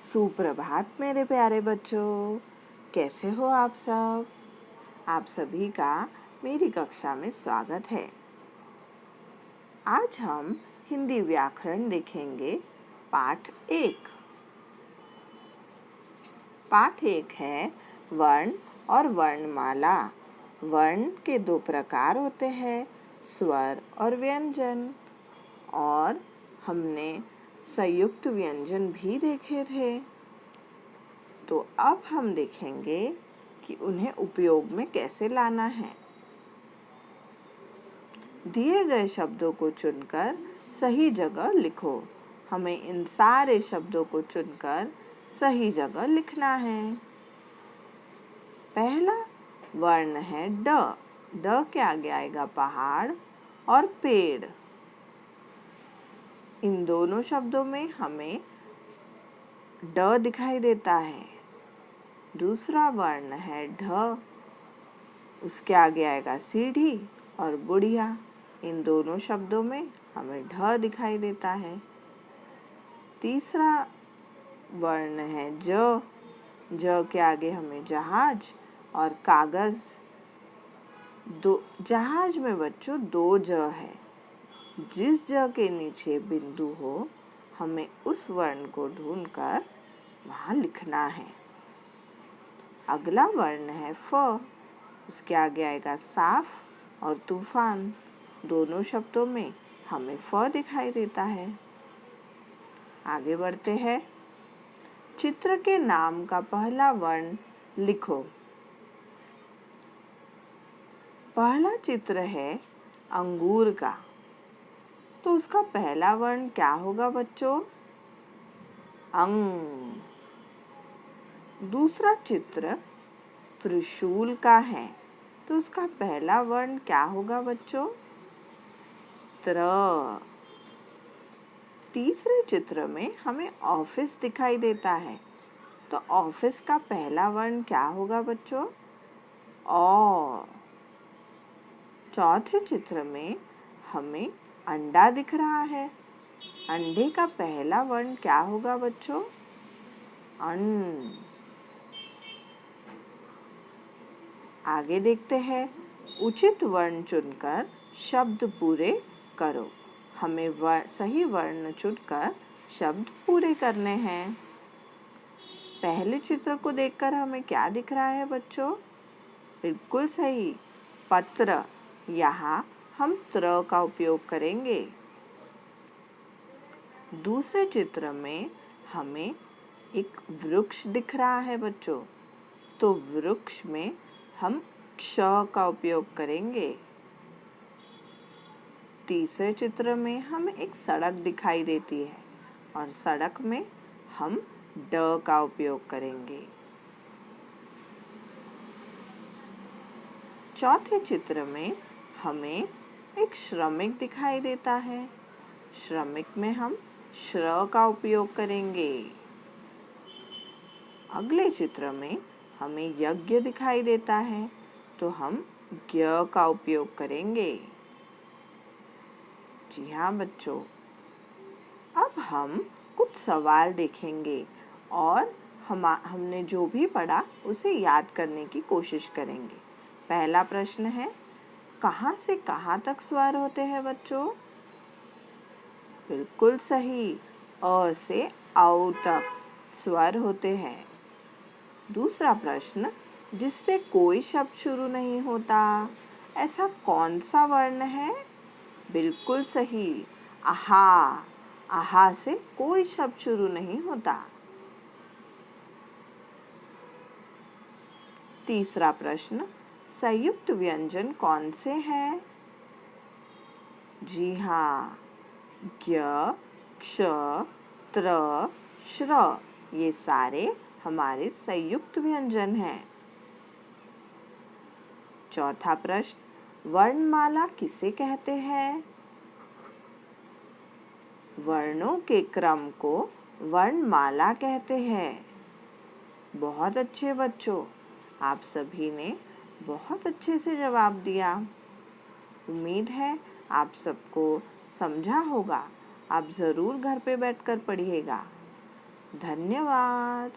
सुप्रभात मेरे प्यारे बच्चों, कैसे हो आप सब? आप सभी का मेरी कक्षा में स्वागत है। आज हम हिंदी व्याकरण देखेंगे पाठ 1। पाठ 1 है वर्ण और वर्णमाला। वर्ण के 2 प्रकार होते हैं, स्वर और व्यंजन। और हमने संयुक्त व्यंजन भी देखे थे। तो अब हम देखेंगे कि उन्हें उपयोग में कैसे लाना है। दिए गए शब्दों को चुनकर सही जगह लिखो। हमें इन सारे शब्दों को चुनकर सही जगह लिखना है। पहला वर्ण है ड। ड के आगे आएगा पहाड़ और पेड़। इन दोनों शब्दों में हमें ड दिखाई देता है। दूसरा वर्ण है ढ। उसके आगे आएगा सीढ़ी और बुढ़िया। इन दोनों शब्दों में हमें ढ दिखाई देता है। तीसरा वर्ण है ज। ज के आगे हमें जहाज और कागज। जहाज में बच्चों 2 ज है। जिस ज के नीचे बिंदु हो, हमें उस वर्ण को ढूंढकर वहां लिखना है। अगला वर्ण है फ। उसके आगे आएगा साफ और तूफान। दोनों शब्दों में हमें फ दिखाई देता है। आगे बढ़ते हैं। चित्र के नाम का पहला वर्ण लिखो। पहला चित्र है अंगूर का, तो उसका पहला वर्ण क्या होगा बच्चों? अंग। दूसरा चित्र त्रिशूल का है, तो उसका पहला वर्ण क्या होगा बच्चों? त्र। तीसरे चित्र में हमें ऑफिस दिखाई देता है, तो ऑफिस का पहला वर्ण क्या होगा बच्चों? औ। चौथे चित्र में हमें अंडा दिख रहा है। अंडे का पहला वर्ण क्या होगा बच्चों? अन। आगे देखते हैं। उचित वर्ण चुनकर शब्द पूरे करो। हमें सही वर्ण चुनकर शब्द पूरे करने हैं। पहले चित्र को देखकर हमें क्या दिख रहा है बच्चों? बिल्कुल सही, पत्र। यहाँ हम त्र का उपयोग करेंगे। दूसरे चित्र में हमें एक वृक्ष दिख रहा है बच्चों, तो वृक्ष में हम क्ष का उपयोग करेंगे। तीसरे चित्र में हमें एक सड़क दिखाई देती है और सड़क में हम ड का उपयोग करेंगे। चौथे चित्र में हमें एक श्रमिक दिखाई देता है। श्रमिक में हम श्र का उपयोग करेंगे। अगले चित्र में हमें यज्ञ दिखाई देता है, तो हम ज्ञ का उपयोग करेंगे। जी हाँ बच्चों, अब हम कुछ सवाल देखेंगे और हमने जो भी पढ़ा उसे याद करने की कोशिश करेंगे। पहला प्रश्न है, कहाँ से कहाँ तक स्वर होते हैं बच्चों? बिल्कुल सही, अ से औ तक स्वर होते हैं। दूसरा प्रश्न, जिससे कोई शब्द शुरू नहीं होता, ऐसा कौन सा वर्ण है? बिल्कुल सही, आहा। आहा से कोई शब्द शुरू नहीं होता। तीसरा प्रश्न, संयुक्त व्यंजन कौन से हैं? जी हाँ, ज्ञ, क्ष, त्र, श्र, ये सारे हमारे संयुक्त व्यंजन हैं। चौथा प्रश्न, वर्णमाला किसे कहते हैं? वर्णों के क्रम को वर्णमाला कहते हैं। बहुत अच्छे बच्चों, आप सभी ने बहुत अच्छे से जवाब दिया। उम्मीद है आप सबको समझा होगा। आप ज़रूर घर पे बैठकर पढ़िएगा। धन्यवाद।